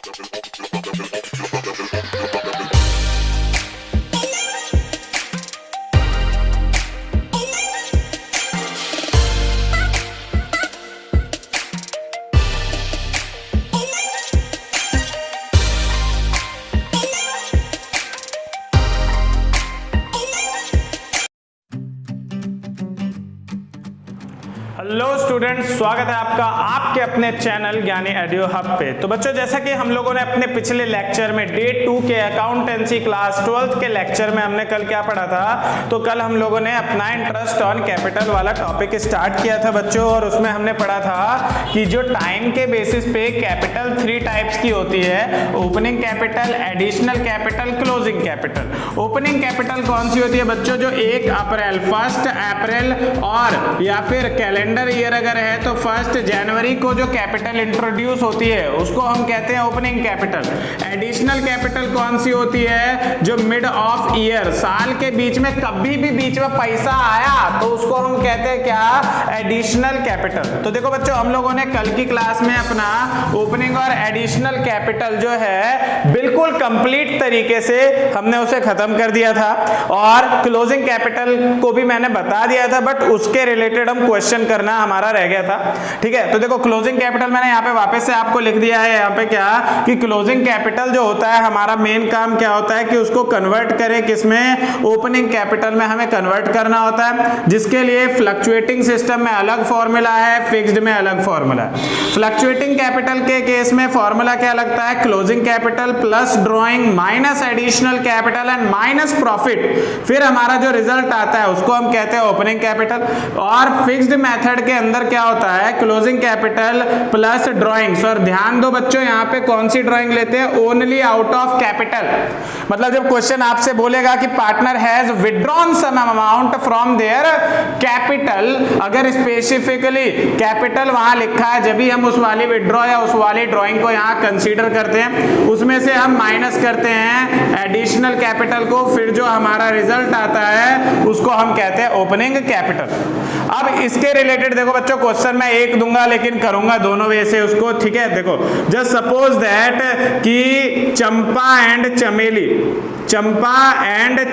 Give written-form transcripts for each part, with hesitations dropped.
Hello students, स्वागत है आपका आपके अपने चैनल ज्ञानी एडियो हब पे। तो बच्चों, जैसा कि हम लोगों ने अपने पिछले लेक्चर में डे 2 के अकाउंटेंसी क्लास 12th के लेक्चर में हमने कल क्या पढ़ा था, तो कल हम लोगों ने अपना इंटरेस्ट ऑन कैपिटल वाला टॉपिक स्टार्ट किया था बच्चों। और उसमें हमने पढ़ा था कि जो टाइम के बेसिस पे कैपिटल 3 टाइप्स की होती है, opening capital, additional capital, closing capital. Opening capital कौन सी होती है बच्चों? जो 1 अप्रैल, 1 अप्रैल और या फिर कैलेंडर ईयर अगर है तो 1 जनवरी को जो कैपिटल इंट्रोड्यूस होती है उसको हम कहते हैं ओपनिंग कैपिटल। एडिशनल कैपिटल कौन सी होती है? जो मिड ऑफ ईयर, साल के बीच में कभी भी बीच में पैसा आया तो उसको हम कहते हैं क्या? Additional capital. तो देखो बच्चों, हम लोगों ने कल की क्लास में अपना ओपनिंग और एडिशनल कैपिटल जो है बिल्कुल कंप्लीट तरीके से हमने उसे खत्म कर दिया था, और क्लोजिंग कैपिटल को भी मैंने बता दिया था, बट उसके रिलेटेड हम क्वेश्चन करना हमारा रह गया था। ठीक है, तो देखो क्लोजिंग कैपिटल मैंने यहाँ पे वापस से आपको लिख दिया है। यहाँ पे क्या कि क्लोजिंग कैपिटल जो होता है, हमारा मेन काम क्या होता है कि उसको कन्वर्ट करें किसमें? ओपनिंग कैपिटल में हमें कन्वर्ट करना होता है, जिसके लिए फ्लक्चुएटिंग सिस्टम में अलग फॉर्मूला है, फिक्स्ड में अलग फॉर्मूला है। फ्लक्चुएटिंग कैपिटल के केस में फॉर्मूला क्या लगता है? Closing capital plus drawing minus additional capital and minus profit. फिर हमारा जो रिजल्ट आता है उसको हम कहते हैं ओपनिंग कैपिटल। और फिक्स्ड मेथड के अंदर क्या होता है? Closing capital plus drawings. और ध्यान दो बच्चों, यहाँ पे कौन सी ड्रॉइंग लेते हैं? Only out of capital. मतलब जब क्वेश्चन आपसे बोलेगा कि partner has withdrawn some amount from their capital, अगर स्पेसिफिकली कैपिटल वहां लिखा है, जब भी हम उस वाली विथड्रॉ या उस वाली ड्रॉइंग को यहाँ कंसीडर करते हैं, उसमें से हम माइनस करते हैं एडिशनल कैपिटल को, फिर जो हमारा रिजल्ट आता है उसको हम कहते हैं ओपनिंग कैपिटल। अब इसके रिलेटेड देखो बच्चों, क्वेश्चन मैं एक दूंगा लेकिन करूंगा दोनों वे से उसको। ठीक है, देखो जस्ट सपोज दैट कि चंपा एंड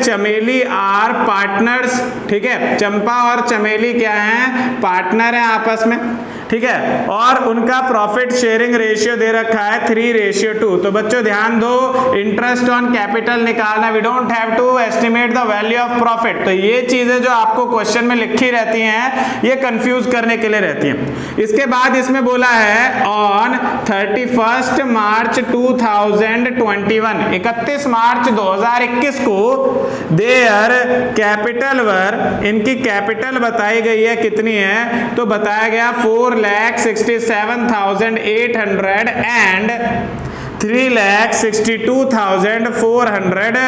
चमेली आर पार्टनर्स। ठीक है, चंपा और चमेली क्या हैं? पार्टनर हैं आपस में। ठीक है, और उनका प्रॉफिट शेयरिंग रेशियो दे रखा है 3:2। तो बच्चों ध्यान दो, इंटरेस्ट ऑन कैपिटल निकालना, we don't have to estimate the value of profit. तो ये चीजें जो आपको क्वेश्चन में लिखी रहती हैं, ये कंफ्यूज करने के लिए रहती हैं। इसके बाद इसमें बोला है ऑन 31 मार्च 2021, 31 मार्च 2021 को देयर कैपिटल वर, इनकी कैपिटल बताई गई है कितनी है? तो बताया गया 4,67,800 एंड 3,62,400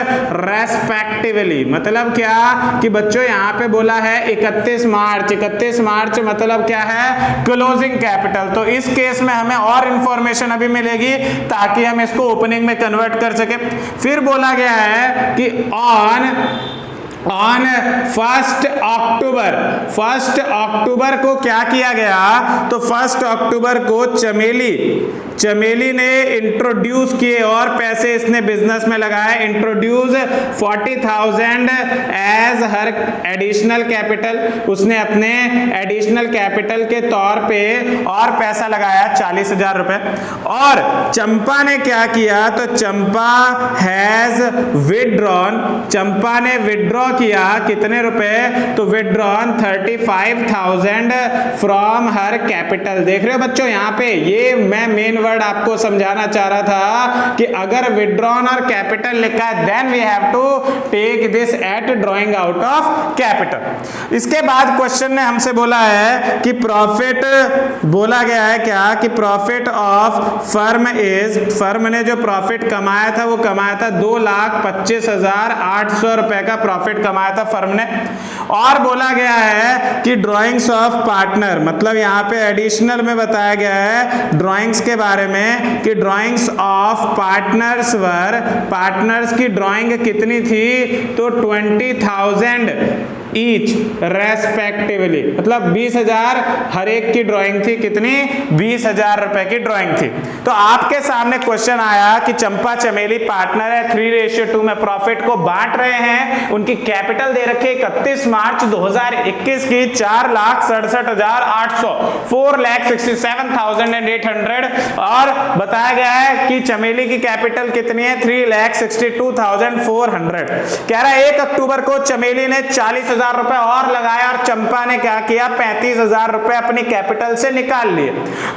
रेस्पेक्टिवली। मतलब क्या कि बच्चों यहाँ पे बोला है 31 मार्च मतलब क्या है? Closing capital. तो इस केस में हमें और इंफॉर्मेशन अभी मिलेगी ताकि हम इसको ओपनिंग में कन्वर्ट कर सके। फिर बोला गया है कि ऑन 1 अक्टूबर को क्या किया गया? तो 1 अक्टूबर को चमेली ने इंट्रोड्यूस किए और पैसे इसने बिजनेस में लगाए। इंट्रोड्यूस 40,000 एज हर एडिशनल कैपिटल, उसने अपने एडिशनल कैपिटल के तौर पे और पैसा लगाया 40,000 रुपए। और चंपा ने क्या किया? तो चंपा हैज विथड्रॉन, चंपा ने विथड्रॉ किया कितने रुपए? तो विथड्रॉन 35,000 फ्रॉम हर कैपिटल। देख रहे हो बच्चों, यहाँ पे ये मैं मेन वर्ड आपको समझाना चाह रहा था कि अगर विथड्रॉन और कैपिटल लिखा है then we have to take this at drawing out of capital. इसके बाद क्वेश्चन ने हमसे बोला है कि प्रॉफिट, बोला गया है क्या कि profit of firm is, firm ने जो प्रॉफिट कमाया था वो कमाया था 2,25,800 रुपए का प्रॉफिट कमाया था फर्म ने। और बोला गया है कि ड्राइंग्स ऑफ पार्टनर, मतलब यहाँ पे एडिशनल में बताया गया है ड्राइंग्स के बारे में कि drawings of partners were, partners की ड्राइंग कितनी थी? तो 20,000 ईच रेस्पेक्टिवली, मतलब 20,000 हर एक की ड्राइंग थी। कितनी? 20,000 रुपए की ड्राइंग थी। तो आपके सामने क्वेश्चन आया कि चंपा चमेली पार्टनर है, 3:2 में प्रॉफिट को बांट रहे हैं, उनकी कैपिटल दे रखी है 31 मार्च 2021 की 4,67,800, 4,67,800, और बताया गया है कि चमेली की कैपिटल कितनी है? 3,62,400। कह रहा है 1 अक्टूबर को चमेली ने 40,000 रुपए और लगाया और चंपा ने क्या किया? 35,000 रुपए अपनी कैपिटल से निकाल लिए।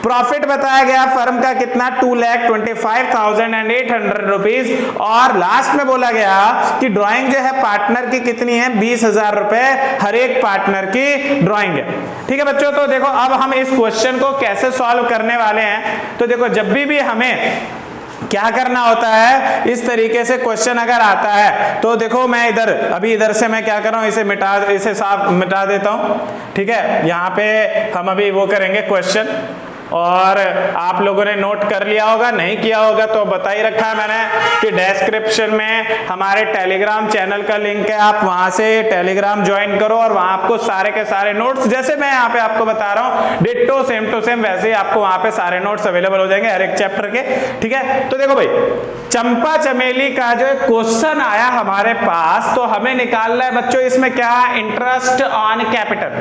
प्रॉफिट बताया गया फर्म का कितना? 2,25,800 रुपीज, और लास्ट में बोला गया कि ड्राइंग जो है पार्टनर की कितनी है? 20,000 रुपए हर एक पार्टनर की ड्राइंग है। ठीक है बच्चों, तो देखो अब हम इस क्वेश्चन को कैसे सॉल्व करने वाले हैं। तो देखो जब भी हमें क्या करना होता है, इस तरीके से क्वेश्चन अगर आता है तो देखो मैं इधर से मैं क्या कर रहा हूं, इसे साफ मिटा देता हूं। ठीक है, यहाँ पे हम अभी वो करेंगे क्वेश्चन, और आप लोगों ने नोट कर लिया होगा, नहीं किया होगा तो बता ही रखा है मैंने कि डिस्क्रिप्शन में हमारे टेलीग्राम चैनल का लिंक है, आप वहां से टेलीग्राम ज्वाइन करो और वहां आपको सारे के सारे नोट्स, जैसे मैं यहाँ पे आपको बता रहा हूँ डिट्टो सेम टू सेम वैसे ही आपको वहां पे सारे नोट्स अवेलेबल हो जाएंगे हर एक चैप्टर के। ठीक है, तो देखो भाई चंपा चमेली का जो क्वेश्चन आया हमारे पास, तो हमें निकालना है बच्चों इसमें क्या? Interest on capital.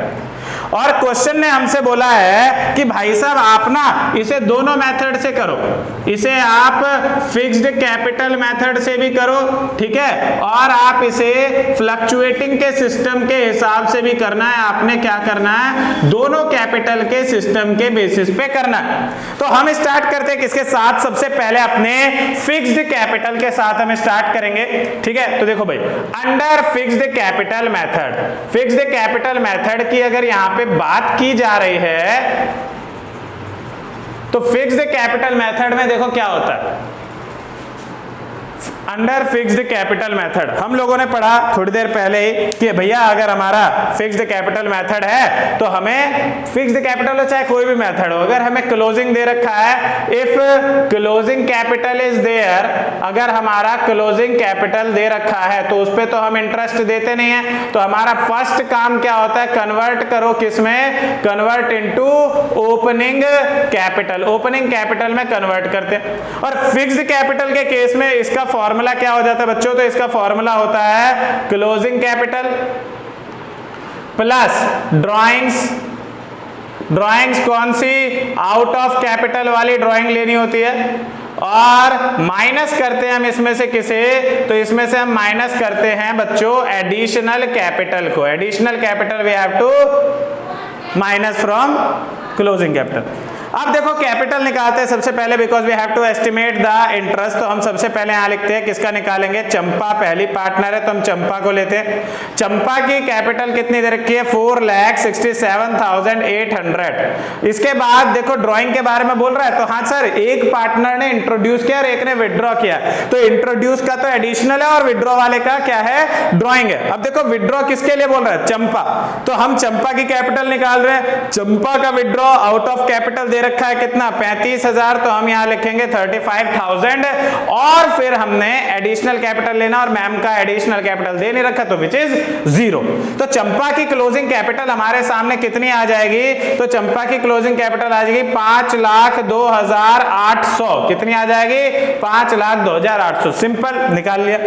और क्वेश्चन ने हमसे बोला है कि भाई साहब आप ना इसे दोनों मेथड से करो, इसे आप फिक्स्ड कैपिटल मेथड से भी करो, ठीक है, और आप इसे फ्लक्चुएटिंग के सिस्टम के हिसाब से भी करना है। आपने क्या करना है? दोनों कैपिटल के सिस्टम के बेसिस पे करना है। तो हम स्टार्ट करते हैं किसके साथ? सबसे पहले अपने फिक्स्ड कैपिटल के साथ हम स्टार्ट करेंगे। ठीक है, तो देखो भाई under fixed capital method, fixed capital method की अगर यहां पे बात की जा रही है तो फिक्स्ड कैपिटल मेथड में देखो क्या होता है। अंडर फिक्स्ड कैपिटल मेथड हम लोगों ने पढ़ा थोड़ी देर पहले ही कि भैया अगर हमारा फिक्स्ड कैपिटल मेथड है तो हमें फिक्स्ड कैपिटल हो चाहे कोई भी मेथड हो, अगर हमें क्लोजिंग दे रखा है, if closing capital is there, अगर हमारा क्लोजिंग कैपिटल दे रखा है तो उस पे तो हम इंटरेस्ट देते नहीं है। तो हमारा फर्स्ट काम क्या होता है? कन्वर्ट करो किसमें? Convert into opening capital, opening capital में कन्वर्ट करते हैं। और फिक्स्ड कैपिटल के केस में इसका फॉर्मूला क्या हो जाता है बच्चों? तो इसका फॉर्मूला होता है closing capital plus drawings. Drawings कौन सी? आउट ऑफ कैपिटल वाली ड्राइंग लेनी होती है, और माइनस करते हैं हम इसमें से किसे? तो इसमें से हम माइनस करते हैं बच्चों एडिशनल कैपिटल को। Additional capital we have to minus from closing capital. अब देखो कैपिटल निकालते हैं सबसे पहले, because we have to estimate the interest. तो हम सबसे पहले यहां लिखते हैं किसका निकालेंगे? चंपा पहली पार्टनर है तो हम चंपा को लेते हैं। चंपा की कैपिटल कितनी दे रखी है? 4,67,800। इसके बाद देखो ड्राइंग के बारे में बोल रहा है, तो हाँ सर एक पार्टनर ने इंट्रोड्यूस किया और एक ने विड्रॉ किया, तो इंट्रोड्यूस का तो एडिशनल है और विड्रॉ वाले का क्या है? ड्राइंग है। अब देखो विड्रॉ किसके लिए बोल रहा है? चंपा, तो हम चंपा की कैपिटल निकाल रहे हैं। चंपा का विड्रॉ आउट ऑफ कैपिटल रखा है कितना? 35,000, तो हम यहां लिखेंगे 35,000, और फिर हमने एडिशनल कैपिटल लेना और मैम का एडिशनल कैपिटल दे नहीं रखा तो विच इज 0। तो चंपा की क्लोजिंग कैपिटल हमारे सामने कितनी आ जाएगी? तो चंपा की क्लोजिंग कैपिटल आ जाएगी 5,02,800। कितनी आ जाएगी? 5,02,800। सिंपल, निकाल लिया।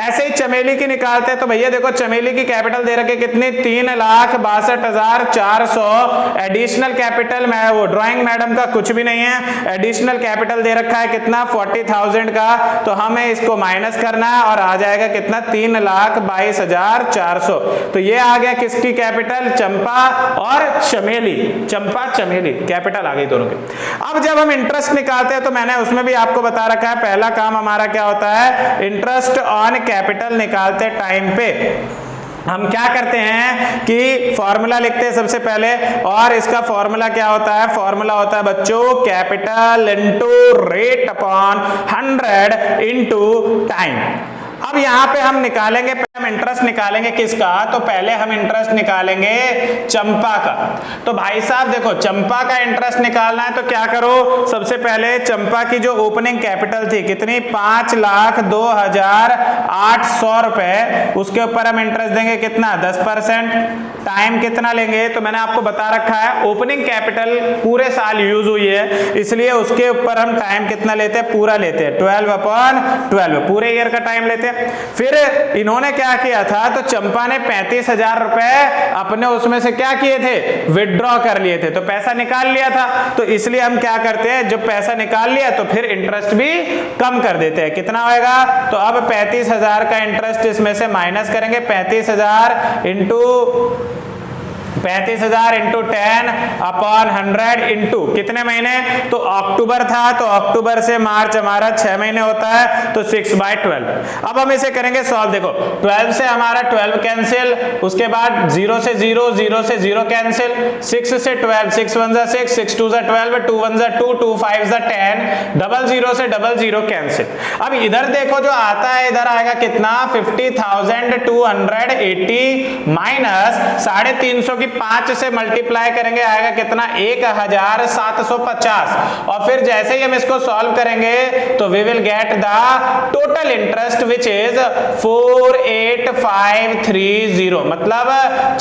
ऐसे ही चमेली की निकालते हैं, तो भैया देखो चमेली की कैपिटल दे रखे कितनी? 3,62,400। एडिशनल कैपिटल में वो ड्राइंग मैडम का कुछ भी नहीं है, एडिशनल कैपिटल दे रखा है कितना? 40,000 का, तो हमें इसको माइनस करना है और आ जाएगा कितना? 3,22,400। तो ये आ गया किसकी कैपिटल? चंपा और चमेली, चंपा चमेली कैपिटल आ गई दोनों की। अब जब हम इंटरेस्ट निकालते हैं तो मैंने उसमें भी आपको बता रखा है, पहला काम हमारा क्या होता है? इंटरेस्ट ऑन कैपिटल निकालते टाइम पे हम क्या करते हैं कि फॉर्मूला लिखते हैं सबसे पहले, और इसका फॉर्मूला क्या होता है? फॉर्मूला होता है बच्चों capital into rate upon 100 into time. अब अब यहाँ पे हम निकालेंगे, हम इंटरेस्ट निकालेंगे किसका, तो पहले हम इंटरेस्ट निकालेंगे चंपा का। तो भाई साहब देखो, चंपा का इंटरेस्ट निकालना है तो क्या करो, सबसे पहले चंपा की जो ओपनिंग कैपिटल थी कितनी, 5,02,800 रुपए, उसके ऊपर हम इंटरेस्ट देंगे कितना, 10%। टाइम कितना लेंगे, तो मैंने आपको बता रखा है ओपनिंग कैपिटल पूरे साल यूज हुई है, इसलिए उसके ऊपर हम टाइम कितना लेते हैं, पूरा लेते हैं, 12/12, पूरे ईयर का टाइम लेते हैं। फिर इन्होंने क्या किया था, तो चंपा ने 35,000 रुपए अपने उसमें से क्या किए थे, विड्रॉ कर लिए थे, तो पैसा निकाल लिया था। तो इसलिए हम क्या करते हैं, जब पैसा निकाल लिया तो फिर इंटरेस्ट भी कम कर देते हैं। कितना होएगा, तो अब 35,000 का इंटरेस्ट इसमें से माइनस करेंगे, 35,000 इंटू 10/100 इंटू कितने महीने, तो अक्टूबर था, तो अक्टूबर से मार्च हमारा 6 महीने होता है, तो 6/12। अब हम इसे करेंगे सॉल्व। देखो 12 से हमारा 12 कैंसिल, उसके बाद 0 से 0, 0 से 0 कैंसिल, 6 से 12, 6 1 6, 6 2 12, 2 1 2, 2 5 10, 00 से 00 कैंसिल। अब इधर देखो जो आता है, इधर आएगा कितना, 50,280 माइनस 350 की 5 से मल्टीप्लाई करेंगे, आएगा कितना, 1,750। और फिर जैसे ही हम इसको सॉल्व करेंगे तो we will get the total interest which is 48530। मतलब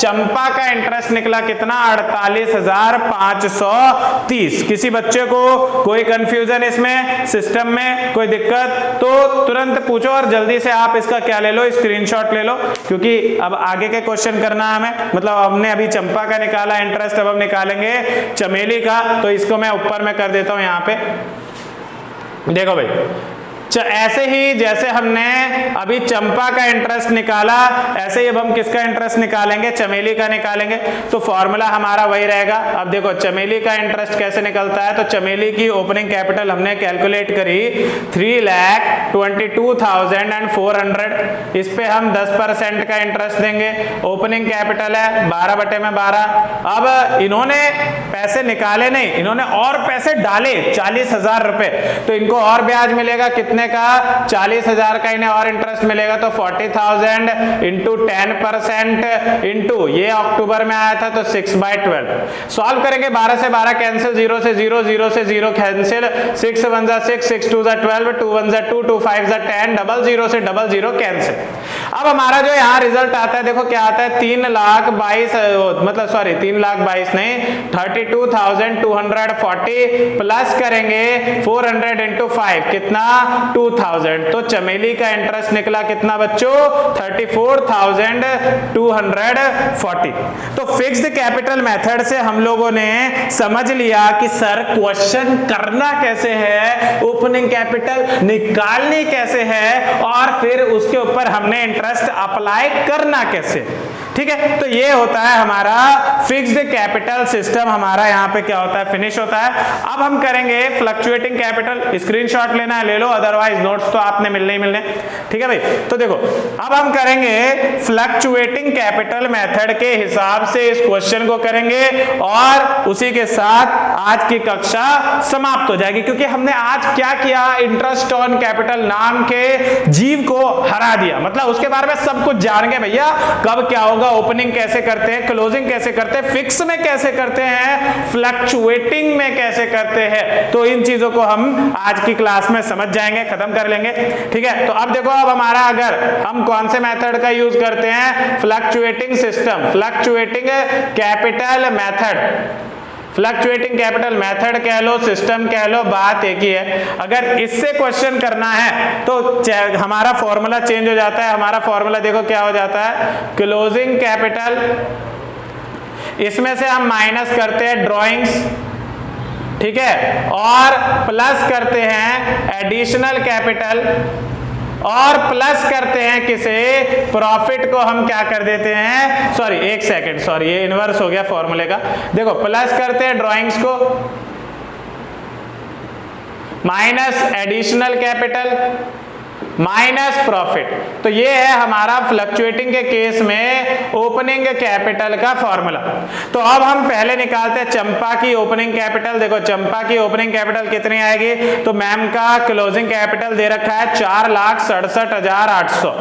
चंपा का इंटरेस्ट निकला कितना, 48,530। किसी बच्चे को कोई कंफ्यूजन इसमें, सिस्टम में कोई दिक्कत, तो तुरंत पूछो और जल्दी से आप इसका क्या ले लो, स्क्रीनशॉट ले लो, क्योंकि अब आगे के क्वेश्चन करना है हमें। मतलब हमने अभी चंपा का निकाला इंटरेस्ट, अब हम निकालेंगे चमेली का। तो इसको मैं ऊपर में कर देता हूं यहां पे, देखो भाई, ऐसे ही जैसे हमने अभी चंपा का इंटरेस्ट निकाला, ऐसे ही अब हम किसका इंटरेस्ट निकालेंगे, चमेली का निकालेंगे। तो फॉर्मूला हमारा वही रहेगा। अब देखो चमेली का इंटरेस्ट कैसे निकलता है, तो चमेली की ओपनिंग कैपिटल हमने कैलकुलेट करी 3,22,400, इस पे हम 10% का इंटरेस्ट देंगे। ओपनिंग कैपिटल है 12/12। अब इन्होंने पैसे निकाले नहीं, इन्होंने और पैसे डाले 40,000 रुपए, तो इनको और ब्याज मिलेगा कितने का, 40,000 का इन्हें और इंटरेस्ट मिलेगा। तो 40,000 इंटू 10% इंटू ये अक्टूबर में आया था, तो 6/12। सॉल्व करेंगे, 12 से 12 कैंसिल, 0 से 0, 0 से 0 कैंसिल, 6 1 6, 6 2 12, 2 1 2, 2 5 10, 00 से 00 कैंसिल। अब हमारा जो यहाँ रिजल्ट आता है, देखो क्या आता है, 3,22,000, मतलब सॉरी 3,22,000 नहीं, 32,240 प्लस करेंगे 400 इंटू 5 कितना, 2,000। तो चमेली का इंटरेस्ट निकला कितना बच्चों, 34,240। तो फिक्स्ड कैपिटल मेथड से हम लोगों ने समझ लिया कि सर क्वेश्चन करना कैसे है, ओपनिंग कैपिटल निकालनी कैसे है, और फिर उसके ऊपर हमने इंटरेस्ट अप्लाई करना कैसे। ठीक है, तो ये होता है हमारा फिक्स्ड कैपिटल सिस्टम। हमारा यहाँ पे क्या होता है, फिनिश होता है। अब हम करेंगे फ्लक्चुएटिंग कैपिटल। स्क्रीनशॉट लेना है ले लो, अदरवाइज नोट्स तो आपने मिलने ही मिलने। ठीक है भाई, तो देखो अब हम करेंगे फ्लक्चुएटिंग कैपिटल मेथड के हिसाब से इस क्वेश्चन को करेंगे, और उसी के साथ आज की कक्षा समाप्त हो जाएगी। क्योंकि हमने आज क्या किया, इंटरेस्ट ऑन कैपिटल नाम के जीव को हरा दिया। मतलब उसके बारे में सब कुछ जान गए भैया, कब क्या होगा, ओपनिंग कैसे करते हैं, क्लोजिंग कैसे करते हैं, फिक्स में कैसे करते हैं, फ्लक्चुएटिंग में कैसे करते हैं। तो इन चीजों को हम आज की क्लास में समझ जाएंगे, खत्म कर लेंगे। ठीक है, तो अब देखो, अब हमारा अगर हम कौन से मेथड का यूज करते हैं, fluctuating system, fluctuating capital method, fluctuating capital method कह लो, सिस्टम कह लो, बात एक ही है। अगर इससे क्वेश्चन करना है तो हमारा फॉर्मूला चेंज हो जाता है। हमारा फॉर्मूला देखो क्या हो जाता है, क्लोजिंग कैपिटल, इसमें से हम माइनस करते हैं ड्रॉइंग्स, ठीक है, और प्लस करते हैं एडिशनल कैपिटल, और प्लस करते हैं किसे, प्रॉफिट को हम क्या कर देते हैं, सॉरी एक सेकंड, सॉरी ये इनवर्स हो गया फॉर्मूले का। देखो प्लस करते हैं ड्रॉइंग्स को, minus additional capital, minus profit. तो ये है हमारा फ्लक्चुएटिंग के केस में ओपनिंग कैपिटल का फॉर्मूला। तो अब हम पहले निकालते हैं चंपा की ओपनिंग कैपिटल। देखो चंपा की ओपनिंग कैपिटल कितनी आएगी, तो मैम का क्लोजिंग कैपिटल दे रखा है 4,67,800।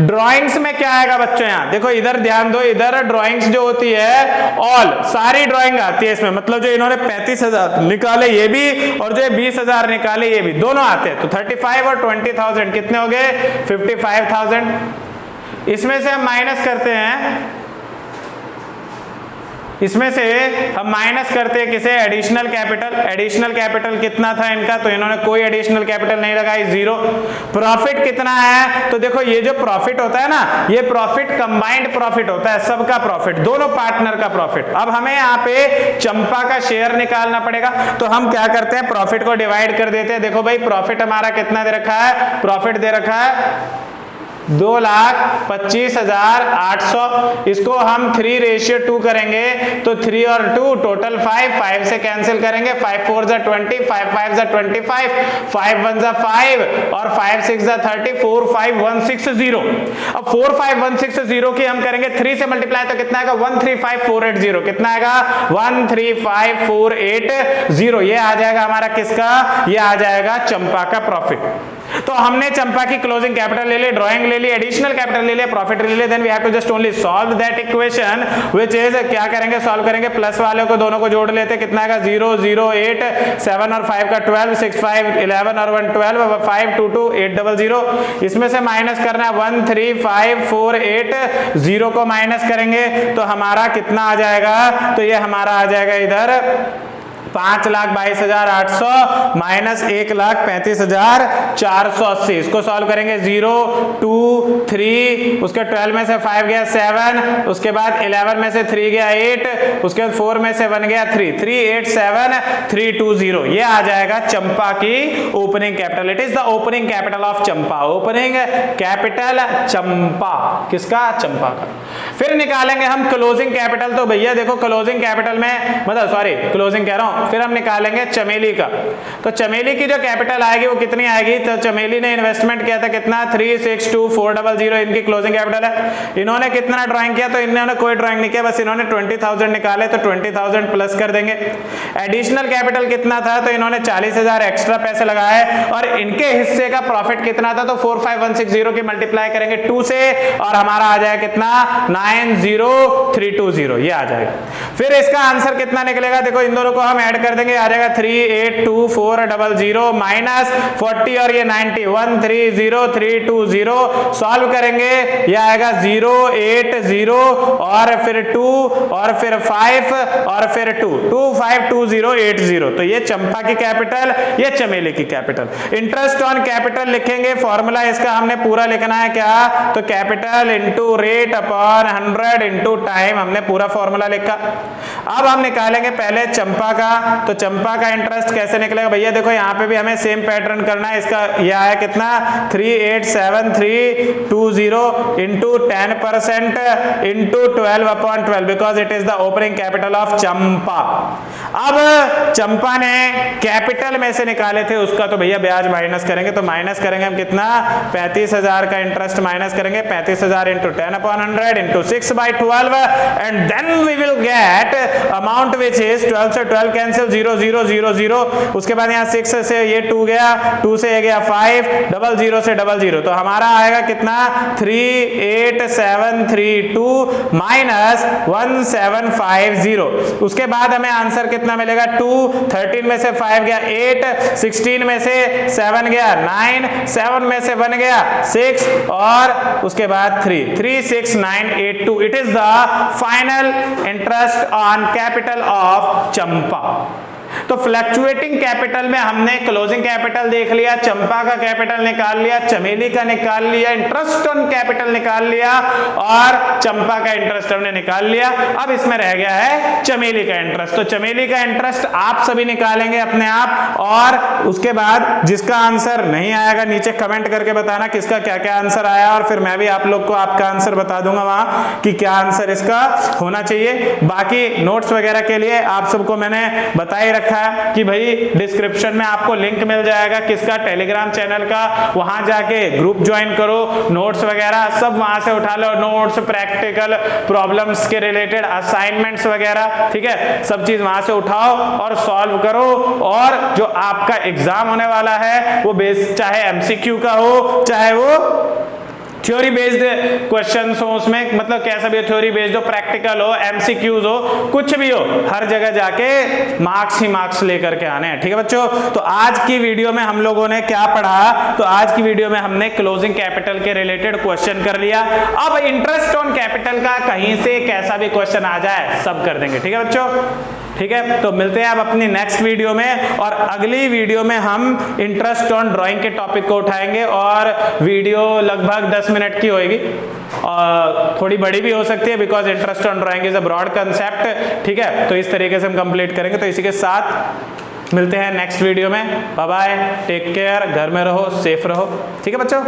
ड्राइंग्स में क्या आएगा बच्चों, यहाँ देखो इधर ध्यान दो, इधर ड्राइंग्स जो होती है ऑल सारी ड्राइंग आती है इसमें, मतलब जो इन्होंने 35,000 निकाले ये भी और जो 20,000 निकाले ये भी दोनों आते हैं। तो 35 और 20,000 कितने हो गए, 55,000। इसमें से हम माइनस करते हैं, इसमें से हम माइनस करते हैं किसे, एडिशनल कैपिटल। एडिशनल कैपिटल कितना था इनका, तो इन्होंने कोई एडिशनल कैपिटल नहीं लगाई, 0। प्रॉफिट कितना है, तो देखो ये जो प्रॉफिट होता है ना, ये प्रॉफिट कंबाइंड प्रॉफिट होता है, सबका प्रॉफिट, दोनों पार्टनर का प्रॉफिट। अब हमें यहाँ पे चंपा का शेयर निकालना पड़ेगा, तो हम क्या करते हैं, प्रॉफिट को डिवाइड कर देते हैं। देखो भाई प्रॉफिट हमारा कितना दे रखा है, प्रॉफिट दे रखा है 2,25,800। इसको हम 3:2 करेंगे तो 3 और 2 टोटल 5 से कैंसिल करेंगे, 5 4 जा 20, 5 5 जा 25, 5 1 जा 5 और 5 6 जा 30, 45160। अब 45160 की हम करेंगे 3 से मल्टीप्लाई, तो कितना आएगा 135480। कितना आएगा 135480। ये आ जाएगा हमारा किसका, ये आ जाएगा चंपा का प्रॉफिट। तो हमने चंपा की क्लोजिंग कैपिटल ले ली, ड्राइंग ले ली, एडिशनल कैपिटल ले लिया, प्रॉफिट ले लिया, then we have to just only solve that equation which is, क्या करेंगे, सॉल्व करेंगे, प्लस वाले को दोनों को जोड़ लेते, कितना आएगा 0 0 8 7 और 5 का 12, 6 5 11 और 1 12, 5 2 2 800। इसमें से माइनस करना है 135480 को माइनस करेंगे तो हमारा कितना आ जाएगा, तो ये हमारा आ जाएगा इधर 5,22,800 माइनस 1,35,480। इसको सॉल्व करेंगे 0 2 3, उसके 12 में से 5 गया 7, उसके बाद 11 में से 3 गया 8, उसके बाद 4 में से 1 गया 3, 387,320। ये आ जाएगा चंपा की opening capital. It is the opening capital of Champa. Opening capital Champa, किसका, चंपा का। फिर निकालेंगे हम क्लोजिंग कैपिटल। तो भैया देखो क्लोजिंग कैपिटल में, मतलब सॉरी क्लोजिंग कह रहा हूं, फिर हम निकालेंगे चमेली का। तो चमेली की जो कैपिटल आएगी वो कितनी आएगी, तो चमेली ने इन्वेस्टमेंट किया था कितना, 362,400 इनकी क्लोजिंग कैपिटल है। इन्होंने कितना ड्राइंग किया, तो इन्होंने कोई ड्राइंग नहीं किया, बस इन्होंने 20,000 निकाले, तो 20,000 प्लस कर देंगे। एडिशनल कैपिटल कितना था, तो इन्होंने 40,000 एक्स्ट्रा पैसे लगाए और इनके हिस्से का प्रॉफिट कितना था, तो 45160 की मल्टीप्लाई करेंगे 2 से और हमारा आ जाएगा कितना 90320। ये आ जाएगा। फिर इसका आंसर कितना निकलेगा, देखो इन दोनों को हम ऐड कर देंगे, आ जाएगा 382,400 माइनस 40 और ये 90, 130320। सॉल्व करेंगे, ये आएगा 080 और फिर 2 और फिर 5 और फिर 2, 252080। तो ये चंपा की कैपिटल, ये चमेली की कैपिटल। इंटरेस्ट ऑन कैपिटल लिखेंगे, फॉर्मूला इसका हमने पूरा लिखना है क्या, तो capital into rate upon 100 into time, हमने पूरा फॉर्मूला लिखा। अब हम निकालेंगे पहले चंपा का। तो चंपा का इंटरेस्ट कैसे निकलेगा, भैया देखो यहाँ पे भी हमें सेम पैटर्न करना है। इसका यह आया कितना 387,320 into 10% into 12/12 because it is the opening capital of Champa. अब चंपा ने कैपिटल में से निकाले थे उसका, तो भैया ब्याज माइनस करेंगे, तो माइनस करेंगे हम कितना 35,000 का इंटरेस्ट माइनस करेंगे, 35,000 into 10/100 into 6/12 and then we will get amount which is 12 से 12 कैंसिल 0 0 0 0। उसके बाद यहाँ 6 से ये 2 गया, 2 से ये गया 5, 00 से 00, तो हमारा आएगा कितना 38732 माइनस 1750। उसके बाद हमें आंसर कितना मिलेगा 2, 13 में से 5 गया 8, 16 में से 7 गया 9, 7 में से 1 गया 6 और उसके बाद 3, 36982। It is the final interest on capital of Champa. तो फ्लक्चुएटिंग कैपिटल में हमने क्लोजिंग कैपिटल देख लिया, चंपा का कैपिटल निकाल लिया, चमेली का निकाल लिया, इंटरेस्ट ऑन कैपिटल निकाल लिया और चंपा का इंटरेस्ट हमने निकाल लिया। अब इसमें रह गया है चमेली का इंटरेस्ट। तो चमेली का इंटरेस्ट आप सभी निकालेंगे अपने आप, और उसके बाद जिसका आंसर नहीं आएगा नीचे कमेंट करके बताना किसका क्या क्या आंसर आया, और फिर मैं भी आप लोग को आपका आंसर बता दूंगा वहां कि क्या आंसर इसका होना चाहिए। बाकी नोट्स वगैरह के लिए आप सबको मैंने बता ही रखा है कि भाई डिस्क्रिप्शन में आपको लिंक मिल जाएगा किसका, टेलीग्राम चैनल का, वहां जाके ग्रुप ज्वाइन करो, नोट्स वगैरह सब वहां से उठा लो, नोट्स, प्रैक्टिकल प्रॉब्लम्स के रिलेटेड असाइनमेंट्स वगैरह, ठीक है, सब चीज वहां से उठाओ और सॉल्व करो। और जो आपका एग्जाम होने वाला है वो बेस चाहे एमसीक्यू का हो, चाहे वो थ्योरी बेस्ड क्वेश्चंस हो, उसमें मतलब कैसा भी हो, थ्योरी बेस्ड हो, प्रैक्टिकल हो, एमसीक्यूज हो, कुछ भी हो, हर जगह जाके मार्क्स ही मार्क्स लेकर के आने हैं, ठीक है बच्चों। तो आज की वीडियो में हम लोगों ने क्या पढ़ा, तो आज की वीडियो में हमने क्लोजिंग कैपिटल के रिलेटेड क्वेश्चन कर लिया। अब इंटरेस्ट ऑन कैपिटल का कहीं से कैसा भी क्वेश्चन आ जाए सब कर देंगे, ठीक है बच्चों, ठीक है। तो मिलते हैं अब अपनी नेक्स्ट वीडियो में, और अगली वीडियो में हम इंटरेस्ट ऑन ड्राइंग के टॉपिक को उठाएंगे, और वीडियो लगभग 10 मिनट की होगी, और थोड़ी बड़ी भी हो सकती है because interest on drawing is a broad concept, ठीक है। तो इस तरीके से हम कंप्लीट करेंगे। तो इसी के साथ मिलते हैं नेक्स्ट वीडियो में, बाय बाय, टेक केयर, घर में रहो, सेफ रहो, ठीक है बच्चों।